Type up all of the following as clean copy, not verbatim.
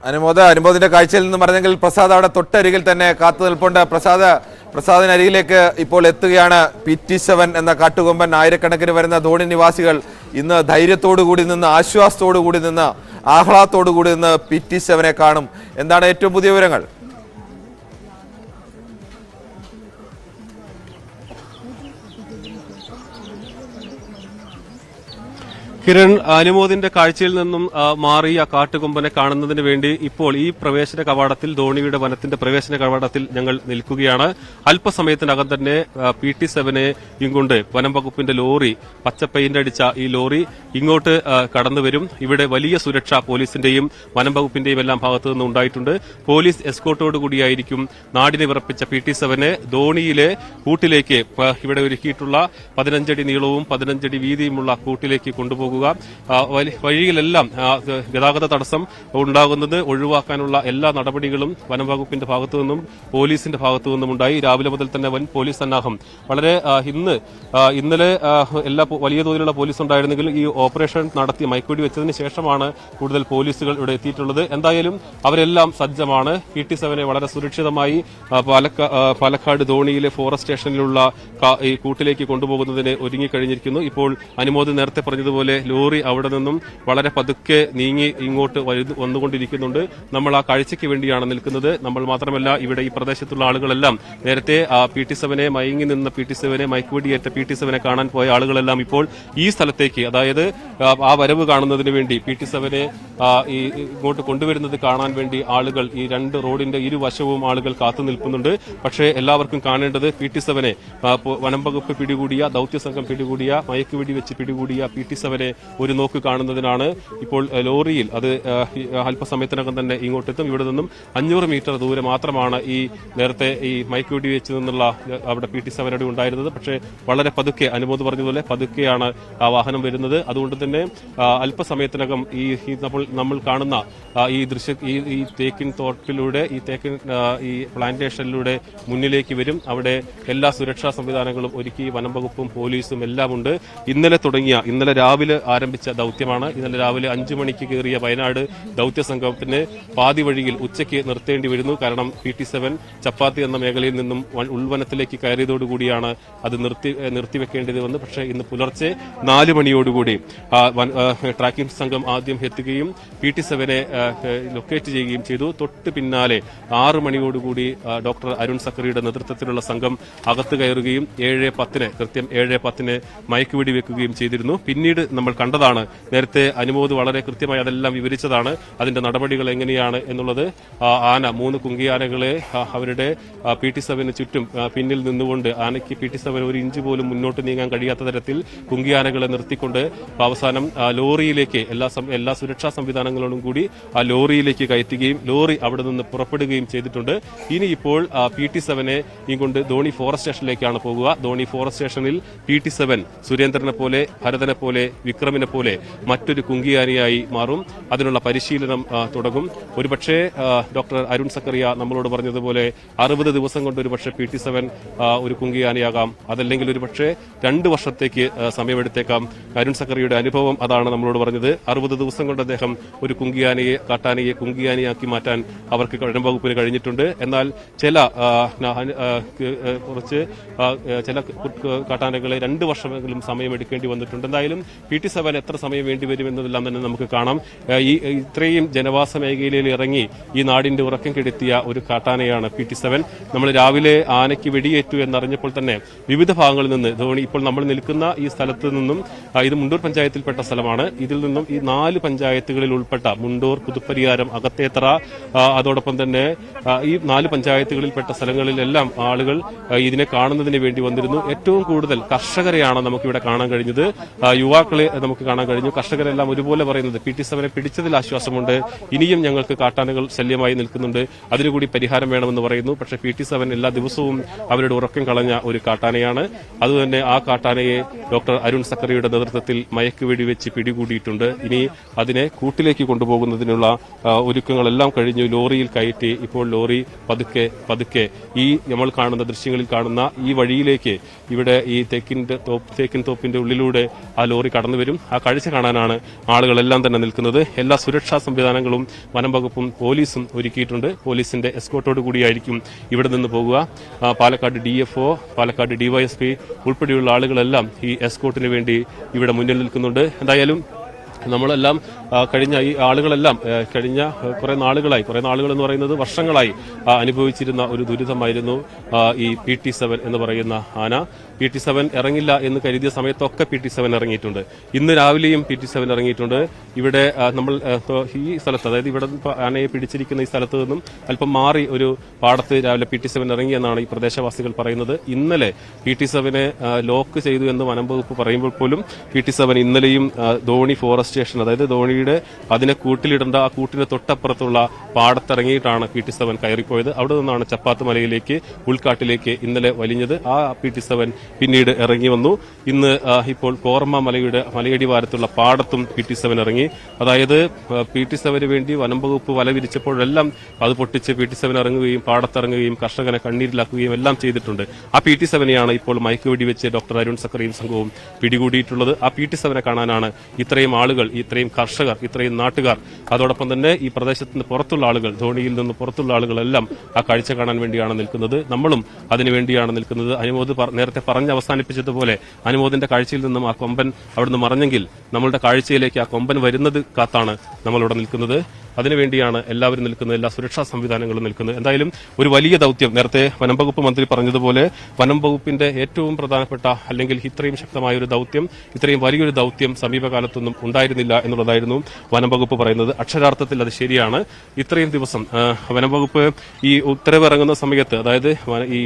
അനുമോദിന്റെ കാഴ്ചയിൽ നിന്ന് പറഞ്ഞെങ്കിൽ പ്രസാദ് അവിടെ തൊട്ടരികിൽ തന്നെ കാത്തു നിൽപ്പുണ്ട്. പ്രസാദിനരികിലേക്ക് ഇപ്പോൾ എത്തുകയാണ് PT7 എന്ന കാട്ടുകൊമ്പൻ. ആയിരക്കണക്കിന് വരുന്ന ധോണി നിവാസികൾ ഇന്ന് ധൈര്യത്തോടു കൂടി നിന്ന്, ആശ്വാസത്തോടു കൂടി നിന്ന്, ആഹ്ലാദത്തോടു കൂടി നിന്ന് PT7 കാണും. എന്താണ് ഏറ്റവും പുതിയ വിവരങ്ങൾ? കിരൺ, അനുമോദിന്റെ കാഴ്ചയിൽ നിന്നും മാറിയ കാട്ടുകൊമ്പനെ കാണുന്നതിന് വേണ്ടി ഇപ്പോൾ ഈ പ്രവേശന കവാടത്തിൽ, ധോണിയുടെ വനത്തിന്റെ പ്രവേശന കവാടത്തിൽ ഞങ്ങൾ നിൽക്കുകയാണ്. അല്പസമയത്തിനകം തന്നെ PT7 ഇങ്ങോട്ട് വനം വകുപ്പിന്റെ ലോറി, പച്ച പെയിന്റ് അടിച്ച ഈ ലോറി ഇങ്ങോട്ട് കടന്നുവരും. ഇവിടെ വലിയ സുരക്ഷ പോലീസിന്റെയും വനം വകുപ്പിന്റെയും എല്ലാം ഭാഗത്തു നിന്ന് ഉണ്ടായിട്ടുണ്ട്. പോലീസ് എസ്കോർട്ടോടുകൂടിയായിരിക്കും നാടിനെ വിറപ്പിച്ച PT7 ധോണിയിലെ കൂട്ടിലേക്ക്, ഇവിടെ ഒരുക്കിയിട്ടുള്ള 15 അടി നീളവും 15 അടി വീതിയുമുള്ള കൂട്ടിലേക്ക് കൊണ്ടുപോകുക. വഴിയിലെല്ലാം ഗതാഗത തടസ്സം ഉണ്ടാകുന്നത് ഒഴിവാക്കാനുള്ള എല്ലാ നടപടികളും വനം വകുപ്പിന്റെ ഭാഗത്തു നിന്നും പോലീസിന്റെ ഭാഗത്തു നിന്നും ഉണ്ടായി. രാവിലെ മുതൽ തന്നെ വൻ പോലീസ് സന്നാഹം. വളരെ ഇന്നലെ വലിയ തോതിലുള്ള പോലീസ് ഉണ്ടായിരുന്നെങ്കിൽ ഈ ഓപ്പറേഷൻ നടത്തി മയക്കുവെടി വെച്ചതിന് ശേഷമാണ് കൂടുതൽ പോലീസുകൾ ഇവിടെ എത്തിയിട്ടുള്ളത്. എന്തായാലും അവരെല്ലാം സജ്ജമാണ്. PT7 വളരെ സുരക്ഷിതമായി പാലക്കാട് ധോണിയിലെ ഫോറസ്റ്റ് സ്റ്റേഷനിലുള്ള ഈ കൂട്ടിലേക്ക് കൊണ്ടുപോകുന്നതിന് ഒരുങ്ങിക്കഴിഞ്ഞിരിക്കുന്നു. ഇപ്പോൾ അനുമോദ് നേരത്തെ പറഞ്ഞതുപോലെ ലോറി അവിടെ നിന്നും വളരെ പതുക്കെ നീങ്ങി ഇങ്ങോട്ട് വന്നുകൊണ്ടിരിക്കുന്നുണ്ട്. നമ്മൾ ആ കാഴ്ചയ്ക്ക് വേണ്ടിയാണ് നിൽക്കുന്നത്. നമ്മൾ മാത്രമല്ല, ഇവിടെ ഈ പ്രദേശത്തുള്ള ആളുകളെല്ലാം നേരത്തെ PT7 മയങ്ങി നിന്ന PT7 മയക്കുവെടിയേറ്റ PT7 കാണാൻ പോയ ആളുകളെല്ലാം ഇപ്പോൾ ഈ സ്ഥലത്തേക്ക്, അതായത് ആ വരവ് കാണുന്നതിന് വേണ്ടി PT7 ഇങ്ങോട്ട് കൊണ്ടുവരുന്നത് കാണാൻ വേണ്ടി ആളുകൾ ഈ രണ്ട് റോഡിന്റെ ഇരുവശവും ആളുകൾ കാത്തു നിൽക്കുന്നുണ്ട്. പക്ഷേ എല്ലാവർക്കും കാണേണ്ടത് PT7 വനം വകുപ്പ് പിടികൂടിയ, ദൌത്യസംഘം പിടികൂടിയ, മയക്കുവെടി വെച്ച് പിടികൂടിയ PT7 ഒരു നോക്ക് കാണുന്നതിനാണ്. ഇപ്പോൾ ലോറിയിൽ അത് അല്പസമയത്തിനകം തന്നെ ഇങ്ങോട്ടെത്തും. ഇവിടെ നിന്നും 500 മീറ്റർ ദൂരെ മാത്രമാണ് ഈ നേരത്തെ ഈ മയക്കുവെടി വെച്ച് നിന്നുള്ള അവിടെ PT7 ഉണ്ടായിരുന്നത്. പക്ഷേ വളരെ പതുക്കെ, അനുമോദ് പറഞ്ഞതുപോലെ പതുക്കെയാണ് ആ വാഹനം വരുന്നത്. അതുകൊണ്ട് തന്നെ അല്പസമയത്തിനകം നമ്മൾ കാണുന്ന ഈ ഈ തേക്കിൻ തോട്ടിലൂടെ, ഈ പ്ലാന്റേഷനിലൂടെ മുന്നിലേക്ക് വരും. അവിടെ എല്ലാ സുരക്ഷാ സംവിധാനങ്ങളും ഒരുക്കി വനം വകുപ്പും പോലീസും എല്ലാം ഉണ്ട്. ഇന്നലെ രാവിലെ ആരംഭിച്ച ദൌത്യമാണ്. ഇന്നലെ രാവിലെ 5 മണിക്ക് കയറിയ വയനാട് ദൌത്യസംഘത്തിന് പാതി വഴിയിൽ ഉച്ചയ്ക്ക് നിർത്തേണ്ടി വരുന്നു. കാരണം PT7 ചപ്പാത്തി എന്ന മേഖലയിൽ നിന്നും ഉൾവനത്തിലേക്ക് കയറിയതോടുകൂടിയാണ് അത് നിർത്തിവെക്കേണ്ടത് വന്നു. പക്ഷേ ഇന്ന് പുലർച്ചെ 4 മണിയോടുകൂടി ട്രാക്കിംഗ് സംഘം ആദ്യം എത്തുകയും PT7 ലൊക്കേറ്റ് ചെയ്യുകയും ചെയ്തു. തൊട്ട് പിന്നാലെ 6 മണിയോടുകൂടി ഡോക്ടർ അരുൺ സക്കറിയുടെ നേതൃത്വത്തിലുള്ള സംഘം അകത്ത് കയറുകയും 7:10 മയക്കുവെടി വെക്കുകയും ചെയ്തിരുന്നു. പിന്നീട് നമ്മൾ കണ്ടതാണ്, നേരത്തെ അനുമോദ് വളരെ കൃത്യമായി അതെല്ലാം വിവരിച്ചതാണ്, അതിന്റെ നടപടികൾ എങ്ങനെയാണ് എന്നുള്ളത്. 3 കുങ്കിയാനകളെ അവരുടെ PT7 ചുറ്റും പിന്നിൽ നിന്നുകൊണ്ട്, ആനയ്ക്ക് PT7 ഒരു ഇഞ്ച് പോലും മുന്നോട്ട് നീങ്ങാൻ കഴിയാത്ത തരത്തിൽ കുങ്കിയാനകളെ നിർത്തിക്കൊണ്ട് അവസാനം ലോറിയിലേക്ക് എല്ലാ സുരക്ഷാ സംവിധാനങ്ങളോടും കൂടി ആ ലോറിയിലേക്ക് കയറ്റുകയും ലോറി അവിടെ നിന്ന് പുറപ്പെടുകയും ചെയ്തിട്ടുണ്ട്. ഇനിയിപ്പോൾ PT7 കൊണ്ട് ധോണി ഫോറസ്റ്റ് സ്റ്റേഷനിലേക്കാണ് പോകുക. ധോണി ഫോറസ്റ്റ് സ്റ്റേഷനിൽ PT7 സുരേന്ദ്രനെ പോലെ, ഭരതനെ പോലെ, വിക്രമിനെ പോലെ മറ്റൊരു കുങ്കിയാനയായി മാറും. അതിനുള്ള പരിശീലനം തുടങ്ങും. ഒരുപക്ഷെ ഡോക്ടർ അരുൺ സക്കറിയ നമ്മളോട് പറഞ്ഞതുപോലെ 60 ദിവസം കൊണ്ട് ഒരുപക്ഷെ PT7 ഒരു കുങ്കിയാനയാകാം. അതല്ലെങ്കിൽ ഒരുപക്ഷെ 2 വർഷത്തേക്ക് സമയമെടുത്തേക്കാം. അരുൺ സക്കറിയുടെ അനുഭവം അതാണ് നമ്മളോട് പറഞ്ഞത്. 60 ദിവസം കൊണ്ട് അദ്ദേഹം ഒരു കാട്ടാനയെ കുങ്കിയാനയാക്കി മാറ്റാൻ അവർക്ക് വനം വകുപ്പിന് കഴിഞ്ഞിട്ടുണ്ട്. എന്നാൽ ചില കാട്ടാനകളെ 2 വർഷമെങ്കിലും സമയമെടുക്കേണ്ടി വന്നിട്ടുണ്ട്. എന്തായാലും PT7 എത്ര സമയം വേണ്ടിവരും എന്നതെല്ലാം തന്നെ നമുക്ക് കാണാം. ഇത്രയും ജനവാസ മേഖലയിൽ ഇറങ്ങി ഈ നാടിന്റെ ഉറക്കം കെടുത്തിയ ഒരു കാട്ടാനയാണ് PT7. നമ്മൾ രാവിലെ ആനയ്ക്ക് വെടിയേറ്റു എന്നറിഞ്ഞപ്പോൾ തന്നെ വിവിധ ഭാഗങ്ങളിൽ നിന്ന് ഇപ്പോൾ നമ്മൾ നിൽക്കുന്ന ഈ സ്ഥലത്ത് നിന്നും, ഇത് മുണ്ടൂർ പഞ്ചായത്തിൽപ്പെട്ട സ്ഥലമാണ്, ഇതിൽ നിന്നും ഈ 4 പഞ്ചായത്തുകളിൽ ഉൾപ്പെട്ട മുണ്ടൂർ, പുതുപ്പരിയാരം, അകത്തേത്തറ, അതോടൊപ്പം തന്നെ ഈ 4 പഞ്ചായത്തുകളിൽപ്പെട്ട സ്ഥലങ്ങളിലെല്ലാം ആളുകൾ ഇതിനെ കാണുന്നതിന് വേണ്ടി വന്നിരുന്നു. ഏറ്റവും കൂടുതൽ കർഷകരെയാണ് നമുക്കിവിടെ കാണാൻ കഴിഞ്ഞത്, യുവാക്കളെ നമുക്ക് കാണാൻ കഴിഞ്ഞു. കർഷകരെല്ലാം ഒരുപോലെ പറയുന്നത് PT7 പിടിച്ചതിൽ ആശ്വാസമുണ്ട്, ഇനിയും ഞങ്ങൾക്ക് കാട്ടാനകൾ ശല്യമായി നിൽക്കുന്നുണ്ട്, അതിനുകൂടി പരിഹാരം വേണമെന്ന് പറയുന്നു. പക്ഷേ PT7 എല്ലാ ദിവസവും അവരുടെ ഉറക്കം കളഞ്ഞ ഒരു കാട്ടാനയാണ്. അതുതന്നെ ആ കാട്ടാനയെ ഡോക്ടർ അരുൺ സക്കറിയുടെ നേതൃത്വത്തിൽ മയക്കുവെടി വെച്ച് പിടികൂടിയിട്ടുണ്ട്. ഇനി അതിനെ കൂട്ടിലേക്ക് കൊണ്ടുപോകുന്നതിനുള്ള ഒരുക്കങ്ങളെല്ലാം കഴിഞ്ഞു. ലോറിയിൽ കയറ്റി ഇപ്പോൾ ലോറി പതുക്കെ ഈ നമ്മൾ കാണുന്ന ദൃശ്യങ്ങളിൽ കാണുന്ന ഈ വഴിയിലേക്ക്, ഇവിടെ ഈ തേക്കിൻ തോപ്പിന്റെ ഉള്ളിലൂടെ ആ ലോറി കടന്നു വരും. ആ കാഴ്ച കാണാനാണ് ആളുകളെല്ലാം തന്നെ നിൽക്കുന്നത്. എല്ലാ സുരക്ഷാ സംവിധാനങ്ങളും വനം വകുപ്പും പോലീസും ഒരുക്കിയിട്ടുണ്ട്. പോലീസിന്റെ എസ്കോർട്ടോട് കൂടിയായിരിക്കും ഇവിടെ നിന്ന് പോകുക. പാലക്കാട് DFO, പാലക്കാട് DYSP ഉൾപ്പെടെയുള്ള ആളുകളെല്ലാം ഈ എസ്കോർട്ടിന് വേണ്ടി ഇവിടെ മുന്നിൽ നിൽക്കുന്നുണ്ട്. എന്തായാലും നമ്മളെല്ലാം കഴിഞ്ഞ ഈ ആളുകളെല്ലാം കഴിഞ്ഞ കുറെ നാളുകൾ എന്ന് പറയുന്നത് വർഷങ്ങളായി അനുഭവിച്ചിരുന്ന ഒരു ദുരിതമായിരുന്നു ഈ PT-7 എന്ന് പറയുന്ന ആന. PT-7 ഇറങ്ങില്ല എന്ന് കരുതിയ സമയത്തൊക്കെ PT-7 ഇറങ്ങിയിട്ടുണ്ട്. ഇന്ന് രാവിലെയും PT-7 ഇറങ്ങിയിട്ടുണ്ട്. ഇവിടെ നമ്മൾ ഈ സ്ഥലത്ത്, അതായത് ഇവിടെ ആനയെ പിടിച്ചിരിക്കുന്ന ഈ സ്ഥലത്ത് നിന്നും അല്പം മാറി ഒരു പാടത്ത് രാവിലെ PT-7 ഇറങ്ങിയെന്നാണ് ഈ പ്രദേശവാസികൾ പറയുന്നത്. ഇന്നലെ PT-7 ലോക്ക് ചെയ്തു എന്ന് വനം വകുപ്പ് പറയുമ്പോൾ പോലും PT-7 ഇന്നലെയും ധോണി ഫോറസ്റ്റ് സ്റ്റേഷൻ, അതായത് ധോണിയുടെ അതിനെ കൂട്ടിലിടേണ്ട ആ കൂട്ടിന് തൊട്ടപ്പുറത്തുള്ള പാടത്തിറങ്ങിയിട്ടാണ് PT-7 കയറിപ്പോയത്. അവിടെ നിന്നാണ് ചപ്പാത്ത് മലയിലേക്ക് ഉൾക്കാട്ടിലേക്ക് ഇന്നലെ വലിഞ്ഞത്. ആ PT-7 പിന്നീട് ഇറങ്ങി വന്നു. ഇന്ന് ഇപ്പോൾ കോർമ മലയുടെ മലയടിവാരത്തുള്ള പാടത്തും PT-7 ഇറങ്ങി. അതായത് PT-7 വേണ്ടി വനം വകുപ്പ് വല വിരിച്ചപ്പോഴെല്ലാം അത് പൊട്ടിച്ച് PT-7 ഇറങ്ങുകയും പാടത്തിറങ്ങുകയും കർഷകനെ കണ്ണീരിലാക്കുകയും എല്ലാം ചെയ്തിട്ടുണ്ട്. ആ PT-7നെയാണ് ഇപ്പോൾ മയക്കുവെടി വെച്ച് ഡോക്ടർ അരുൺ സക്കറിയും സംഘവും പിടികൂടിയിട്ടുള്ളത്. ആ PT-7 കാണാനാണ് ഇത്രയും ആളുകൾ, ഇത്രയും കർഷകർ, ഇത്രയും നാട്ടുകാർ, അതോടൊപ്പം തന്നെ ഈ പ്രദേശത്ത് നിന്ന് പുറത്തുള്ള ആളുകൾ, ധോണിയിൽ നിന്ന് പുറത്തുള്ള ആളുകളെല്ലാം ആ കാഴ്ച കാണാൻ വേണ്ടിയാണ് നിൽക്കുന്നത്. നമ്മളും അതിനുവേണ്ടിയാണ് നിൽക്കുന്നത്. അനുമോദ് നേരത്തെ പറഞ്ഞ് അവസാനിപ്പിച്ചതുപോലെ അനുമോദിന്റെ കാഴ്ചയിൽ നിന്നും ആ കൊമ്പൻ അവിടുന്ന് മറഞ്ഞെങ്കിൽ നമ്മളുടെ കാഴ്ചയിലേക്ക് ആ കൊമ്പൻ വരുന്നത് കാത്താണ് നമ്മളിവിടെ നിൽക്കുന്നത്. അതിനുവേണ്ടിയാണ് എല്ലാവരും നിൽക്കുന്നത്, എല്ലാ സുരക്ഷാ സംവിധാനങ്ങളും നിൽക്കുന്നത്. എന്തായാലും ഒരു വലിയ ദൌത്യം, നേരത്തെ വനം വകുപ്പ് മന്ത്രി പറഞ്ഞതുപോലെ വനം വകുപ്പിന്റെ ഏറ്റവും പ്രധാനപ്പെട്ട, അല്ലെങ്കിൽ ഇത്രയും ശക്തമായ ഒരു ദൌത്യം, ഇത്രയും വലിയൊരു ദൌത്യം സമീപകാലത്തൊന്നും ഉണ്ടായിരുന്നില്ല എന്നുള്ളതായിരുന്നു വനം വകുപ്പ് പറയുന്നത്. അക്ഷരാർത്ഥത്തിൽ അത് ശരിയാണ്. ഇത്രയും ദിവസം വനം വകുപ്പ് ഈ ഉത്തരവ് ഇറങ്ങുന്ന സമയത്ത്, അതായത് ഈ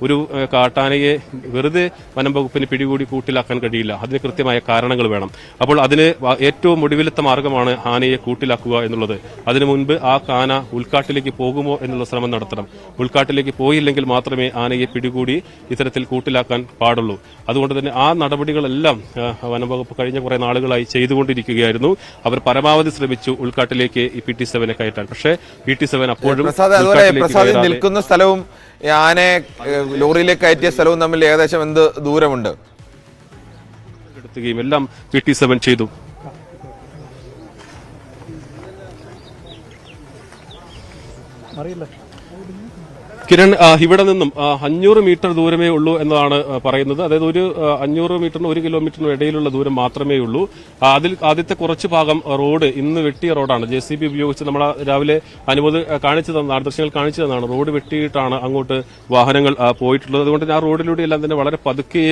ഒരു കാട്ടാനയെ വെറുതെ വനം വകുപ്പിന് പിടികൂടി കൂട്ടിലാക്കാൻ കഴിയില്ല. അതിന് കൃത്യമായ കാരണങ്ങൾ വേണം. അപ്പോൾ അതിന് ഏറ്റവും ഒടുവിലത്തെ മാർഗമാണ് ആനയെ കൂട്ടിലാക്കുക എന്നുള്ളത്. അതിനു മുൻപ് ആ ആന ഉൾക്കാട്ടിലേക്ക് പോകുമോ എന്നുള്ള ശ്രമം നടത്തണം. ഉൾക്കാട്ടിലേക്ക് പോയില്ലെങ്കിൽ മാത്രമേ ആനയെ പിടികൂടി ഇത്തരത്തിൽ കൂട്ടിലാക്കാൻ പാടുള്ളൂ. അതുകൊണ്ട് തന്നെ ആ നടപടികളെല്ലാം വനംവകുപ്പ് കഴിഞ്ഞ കുറെ നാളുകളായി ചെയ്തുകൊണ്ടിരിക്കുകയായിരുന്നു. അവർ പരമാവധി ശ്രമിച്ചു ഉൾക്കാട്ടിലേക്ക് ഈ PT-7 കയറ്റാൻ. പക്ഷേ PT-7 അപ്പോഴും നിൽക്കുന്ന സ്ഥലവും ആനയെ ലോറിയിലേക്ക് കയറ്റിയ സ്ഥലവും തമ്മിൽ ഏകദേശം എന്ത് ദൂരമുണ്ട്? എടുത്തുകയും എല്ലാം PT-7 ചെയ്തു. കിരൺ, ഇവിടെ നിന്നും 500 മീറ്റർ ദൂരമേ ഉള്ളൂ എന്നതാണ് പറയുന്നത്. അതായത് ഒരു 500 മീറ്ററിനും 1 കിലോമീറ്ററിനും ഇടയിലുള്ള ദൂരം മാത്രമേ ഉള്ളൂ. അതിൽ ആദ്യത്തെ കുറച്ച് ഭാഗം റോഡ് ഇന്ന് വെട്ടിയ റോഡാണ്. JCB ഉപയോഗിച്ച് നമ്മൾ രാവിലെ അനുമതി കാണിച്ചു തന്നാണ്, ദൃശ്യങ്ങൾ കാണിച്ചു തന്നാണ്. റോഡ് വെട്ടിയിട്ടാണ് അങ്ങോട്ട് വാഹനങ്ങൾ പോയിട്ടുള്ളത്. അതുകൊണ്ട് ആ റോഡിലൂടെ എല്ലാം തന്നെ വളരെ പതുക്കെ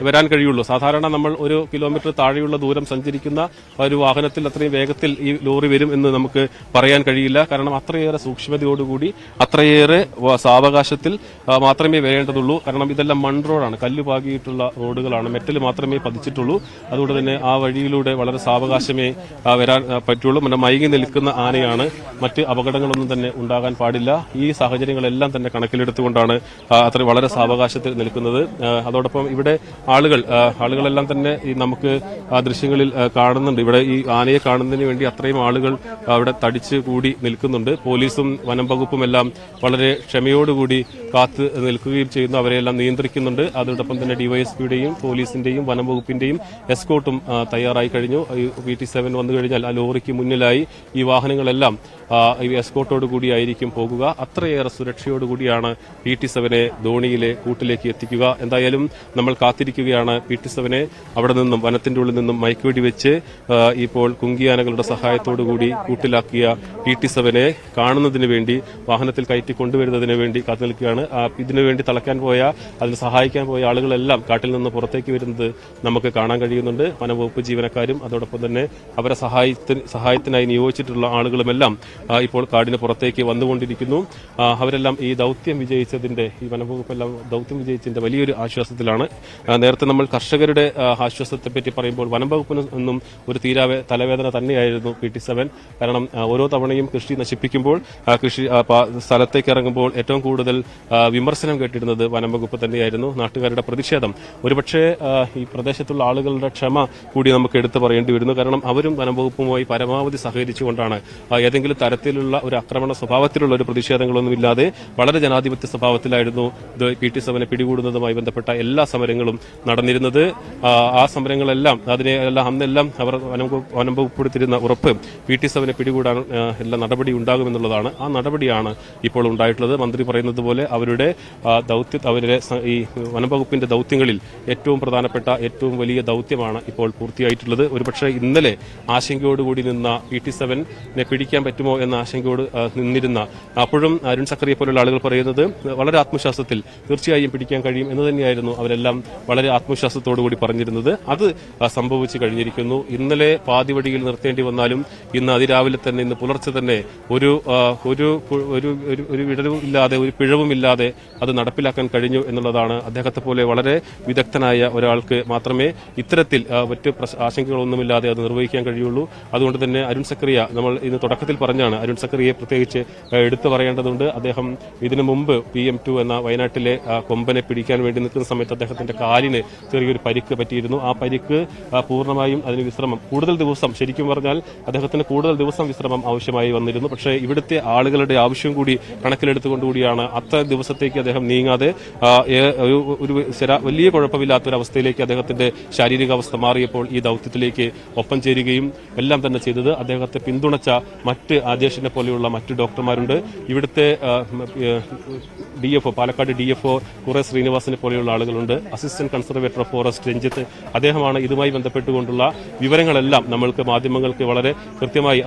വരാൻ കഴിയുള്ളൂ. സാധാരണ നമ്മൾ 1 കിലോമീറ്റർ താഴെയുള്ള ദൂരം സഞ്ചരിക്കുന്ന ഒരു വാഹനത്തിൽ അത്രയും വേഗത്തിൽ ഈ ലോറി വരും എന്ന് നമുക്ക് പറയാൻ കഴിയില്ല. കാരണം അത്രയേറെ സൂക്ഷ്മതയോടുകൂടി, അത്രയേറെ സാവകാശത്തിൽ മാത്രമേ വരേണ്ടതുള്ളൂ. കാരണം ഇതെല്ലാം മൺ റോഡാണ്, കല്ല് പാകിയിട്ടുള്ള റോഡുകളാണ്, മെറ്റൽ മാത്രമേ പതിച്ചിട്ടുള്ളൂ. അതുകൊണ്ട് തന്നെ ആ വഴിയിലൂടെ വളരെ സാവകാശമേ വരാൻ പറ്റുള്ളൂ. മയങ്ങി നിൽക്കുന്ന ആനയാണ്, മറ്റ് അപകടങ്ങളൊന്നും തന്നെ ഉണ്ടാകാൻ പാടില്ല. ഈ സാഹചര്യങ്ങളെല്ലാം തന്നെ കണക്കിലെടുത്തുകൊണ്ടാണ് അത്ര വളരെ സാവകാശത്തിൽ നിൽക്കുന്നത്. അതോടൊപ്പം ഇവിടെ ആളുകളെല്ലാം തന്നെ നമുക്ക് ആ ദൃശ്യങ്ങളിൽ കാണുന്നുണ്ട്. ഇവിടെ ഈ ആനയെ കാണുന്നതിന് വേണ്ടി അത്രയും ആളുകൾ അവിടെ തടിച്ച് കൂടി നിൽക്കുന്നുണ്ട്. പോലീസും വനം വകുപ്പും എല്ലാം വളരെ ക്ഷമയോടുകൂടി കാത്ത് നിൽക്കുകയും ചെയ്യുന്നു. അവരെല്ലാം നിയന്ത്രിക്കുന്നുണ്ട്. അതോടൊപ്പം തന്നെ DYSPയുടെയും പോലീസിന്റെയും വനം വകുപ്പിന്റെയും എസ്കോർട്ടും തയ്യാറായി കഴിഞ്ഞു. PT-7 വന്നു കഴിഞ്ഞാൽ ആ ലോറിക്ക് മുന്നിലായി ഈ വാഹനങ്ങളെല്ലാം ഈ എസ്കോർട്ടോട് കൂടിയായിരിക്കും പോകുക. അത്രയേറെ സുരക്ഷയോടുകൂടിയാണ് PT-7 ധോണിയിലെ കൂട്ടിലേക്ക് എത്തിക്കുക. എന്തായാലും നമ്മൾ കാത്തിരിക്കുകയാണ് PT-7 അവിടെ നിന്നും, വനത്തിന്റെ ഉള്ളിൽ നിന്നും മയക്കുവെടി വെച്ച് ഇപ്പോൾ കുങ്കിയാനകളുടെ സഹായത്തോടുകൂടി കൂട്ടിലാക്കിയ PT-7 കാണുന്നതിന് വേണ്ടി, വാഹനത്തിൽ കയറ്റി കൊണ്ടുവരുന്നതിന് വേണ്ടി കാത്തു നിൽക്കുകയാണ്. ഇതിനുവേണ്ടി തളയ്ക്കാൻ പോയ, അതിന് സഹായിക്കാൻ പോയ ആളുകളെല്ലാം കാട്ടിൽ നിന്ന് പുറത്തേക്ക് വരുന്നത് നമുക്ക് കാണാൻ കഴിയുന്നുണ്ട്. വനംവകുപ്പ് ജീവനക്കാരും അതോടൊപ്പം തന്നെ അവരെ സഹായത്തിനായി നിയോഗിച്ചിട്ടുള്ള ആളുകളുമെല്ലാം ഇപ്പോൾ കാടിന് പുറത്തേക്ക് വന്നുകൊണ്ടിരിക്കുന്നു. അവരെല്ലാം ഈ ദൌത്യം വിജയിച്ചതിന്റെ, ഈ വനംവകുപ്പെല്ലാം ദൌത്യം വിജയിച്ചതിന്റെ വലിയൊരു ആശ്വാസത്തിലാണ്. നേരത്തെ നമ്മൾ കർഷകരുടെ ആശ്വാസത്തെ പറ്റി പറയുമ്പോൾ വനംവകുപ്പിന് നിന്നും ഒരു തലവേദന തന്നെയായിരുന്നു PT-7. കാരണം ഓരോ തവണയും കൃഷി നശിപ്പിക്കുമ്പോൾ, കൃഷി സ്ഥലത്തേക്ക് ഇറങ്ങുമ്പോൾ ഏറ്റവും കൂടുതൽ വിമർശനം കേട്ടിരുന്നത് വനംവകുപ്പ് തന്നെയായിരുന്നു. നാട്ടുകാരുടെ പ്രതിഷേധം, ഒരുപക്ഷെ ഈ പ്രദേശത്തുള്ള ആളുകളുടെ ക്ഷമ കൂടി നമുക്ക് എടുത്തു പറയേണ്ടി വരുന്നു. കാരണം അവരും വനംവകുപ്പുമായി പരമാവധി സഹകരിച്ചുകൊണ്ടാണ് ഏതെങ്കിലും തരത്തിൽ തരത്തിലുള്ള ഒരു ആക്രമണ സ്വഭാവത്തിലുള്ള ഒരു പ്രതിഷേധങ്ങളൊന്നുമില്ലാതെ വളരെ ജനാധിപത്യ സ്വഭാവത്തിലായിരുന്നു ഇത് PT-7 പിടികൂടുന്നതുമായി ബന്ധപ്പെട്ട എല്ലാ സമരങ്ങളും നടന്നിരുന്നത്. ആ സമരങ്ങളെല്ലാം അന്നെല്ലാം അവർ അനുഭവപ്പെടുത്തിയിരുന്ന ഉറപ്പ് PT-7 പിടികൂടാൻ എല്ലാ നടപടി ഉണ്ടാകുമെന്നുള്ളതാണ്. ആ നടപടിയാണ് ഇപ്പോൾ ഉണ്ടായിട്ടുള്ളത്. മന്ത്രി പറയുന്നത് പോലെ അവരുടെ ഈ വനംവകുപ്പിന്റെ ദൗത്യങ്ങളിൽ ഏറ്റവും പ്രധാനപ്പെട്ട ഏറ്റവും വലിയ ദൗത്യമാണ് ഇപ്പോൾ പൂർത്തിയായിട്ടുള്ളത്. ഒരുപക്ഷെ ഇന്നലെ ആശങ്കയോടുകൂടി നിന്ന PT-7 പിടിക്കാൻ പറ്റുമോ എന്ന ആശങ്കയോട് നിന്നിരുന്ന അപ്പോഴും അരുൺ സക്കറിയെ പോലുള്ള ആളുകൾ പറയുന്നത് വളരെ ആത്മവിശ്വാസത്തിൽ തീർച്ചയായും പിടിക്കാൻ കഴിയും എന്ന് തന്നെയായിരുന്നു അവരെല്ലാം വളരെ ആത്മവിശ്വാസത്തോടുകൂടി പറഞ്ഞിരുന്നത്. അത് സംഭവിച്ചു കഴിഞ്ഞിരിക്കുന്നു. ഇന്നലെ പാതിവടിയിൽ നിർത്തേണ്ടി വന്നാലും ഇന്ന് അതിരാവിലെ തന്നെ ഇന്ന് പുലർച്ചെ തന്നെ ഒരു ഇടവുമില്ലാതെ ഒരു പിഴവുമില്ലാതെ അത് നടപ്പിലാക്കാൻ കഴിഞ്ഞു എന്നുള്ളതാണ്. അദ്ദേഹത്തെ പോലെ വളരെ വിദഗ്ധനായ ഒരാൾക്ക് മാത്രമേ ഇത്തരത്തിൽ മറ്റ് ആശങ്കകളൊന്നുമില്ലാതെ അത് നിർവഹിക്കാൻ കഴിയുള്ളൂ. അതുകൊണ്ട് തന്നെ അരുൺ സക്കറിയ നമ്മൾ ഇന്ന് തുടക്കത്തിൽ പറഞ്ഞാണ്, അരുൺ സക്കറിയെ പ്രത്യേകിച്ച് എടുത്തു പറയേണ്ടതുണ്ട്. അദ്ദേഹം ഇതിനു മുമ്പ് PM2 എന്ന വയനാട്ടിലെ കൊമ്പനെ പിടിക്കാൻ വേണ്ടി നിൽക്കുന്ന സമയത്ത് അദ്ദേഹത്തിന്റെ കാലിന് ചെറിയൊരു പരിക്ക് പറ്റിയിരുന്നു. ആ പരിക്ക് പൂർണ്ണമായും അതിന് വിശ്രമം കൂടുതൽ ദിവസം, ശരിക്കും പറഞ്ഞാൽ അദ്ദേഹത്തിന് കൂടുതൽ ദിവസം വിശ്രമം ആവശ്യമായി വന്നിരുന്നു. പക്ഷേ ഇവിടുത്തെ ആളുകളുടെ ആവശ്യം കൂടി കണക്കിലെടുത്തുകൊണ്ടുകൂടിയാണ് അത്ര ദിവസത്തേക്ക് അദ്ദേഹം നീങ്ങാതെ ഒരു വലിയ കുഴപ്പമില്ലാത്തൊരവസ്ഥയിലേക്ക് അദ്ദേഹത്തിന്റെ ശാരീരികാവസ്ഥ മാറിയപ്പോൾ ഈ ദൗത്യത്തിലേക്ക് ഒപ്പം ചേരുകയും എല്ലാം തന്നെ ചെയ്തത്. അദ്ദേഹത്തെ പിന്തുണച്ച മറ്റ് അധ്യക്ഷനെ പോലെയുള്ള മറ്റ് ഡോക്ടർമാരുണ്ട്. ഇവിടുത്തെ DFO പാലക്കാട് DFO കുറെ ശ്രീനിവാസനെ പോലെയുള്ള ആളുകളുണ്ട്. Assistant conservator of forest Ranjith, അദ്ദേഹമാണ് ഇതുമായി ബന്ധപ്പെട്ടുകൊണ്ടുള്ള വിവരങ്ങളെല്ലാം നമ്മൾക്ക് മാധ്യമങ്ങൾക്ക് വളരെ കൃത്യമായി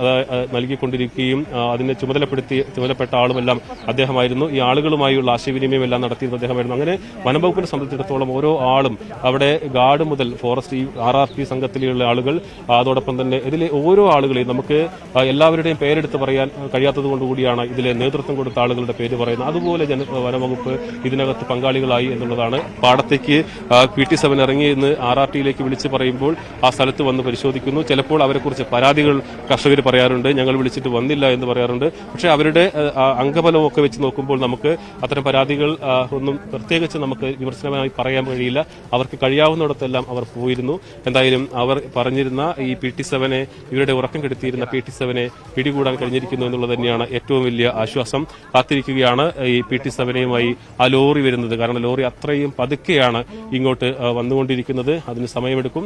നൽകിക്കൊണ്ടിരിക്കുകയും അതിനെ ചുമതലപ്പെട്ട ആളുമെല്ലാം അദ്ദേഹമായിരുന്നു. ഈ ആളുകളുമായുള്ള ആശയവിനിമയം എല്ലാം നടത്തിയിരുന്നത് അദ്ദേഹമായിരുന്നു. അങ്ങനെ വനംവകുപ്പിനെ സംബന്ധിച്ചിടത്തോളം ഓരോ ആളും അവിടെ ഗാർഡ് മുതൽ ഫോറസ്റ്റ് RRT സംഘത്തിലുള്ള ആളുകൾ, അതോടൊപ്പം തന്നെ ഇതിലെ ഓരോ ആളുകളെയും നമുക്ക് എല്ലാവരുടെയും പേരെടുത്ത് പറയാൻ കഴിയാത്തത് കൊണ്ടുകൂടിയാണ് ഇതിലെ നേതൃത്വം കൊടുത്ത ആളുകളുടെ പേര് പറയുന്നത്. അതുപോലെ വനംവകുപ്പ് ഇതിനകത്ത് പങ്കാളികളായി എന്നുള്ളതാണ്. പാടത്തേക്ക് PT-7 ഇറങ്ങിയെന്ന് RRTയിലേക്ക് വിളിച്ച് പറയുമ്പോൾ ആ സ്ഥലത്ത് വന്ന് പരിശോധിക്കുന്നു. ചിലപ്പോൾ അവരെക്കുറിച്ച് പരാതികൾ കർഷകർ പറയാറുണ്ട്, ഞങ്ങൾ വിളിച്ചിട്ട് വന്നില്ല എന്ന് പറയാറുണ്ട്. പക്ഷേ അവരുടെ അംഗബലമൊക്കെ വെച്ച് നോക്കുമ്പോൾ നമുക്ക് അത്തരം പരാതികൾ ഒന്നും പ്രത്യേകിച്ച് നമുക്ക് വിമർശനമായി പറയാൻ കഴിയില്ല. അവർക്ക് കഴിയാവുന്നിടത്തെല്ലാം അവർ പോയിരുന്നു. എന്തായാലും അവർ പറഞ്ഞിരുന്ന ഈ PT-7 ഇവരുടെ ഉറക്കം കെടുത്തിയിരുന്ന PT-7 പിടികൂടാൻ കഴിഞ്ഞിരിക്കുന്നു എന്നുള്ളത് തന്നെയാണ് ഏറ്റവും വലിയ ആശ്വാസം. കാത്തിരിക്കുകയാണ് ഈ PT-7യുമായി ആ ലോറി വരുന്നത്. കാരണം ലോറി അത്രയും പതുക്കെയാണ് ഇങ്ങോട്ട് വന്നുകൊണ്ടിരിക്കുന്നത്. അതിന് സമയമെടുക്കും.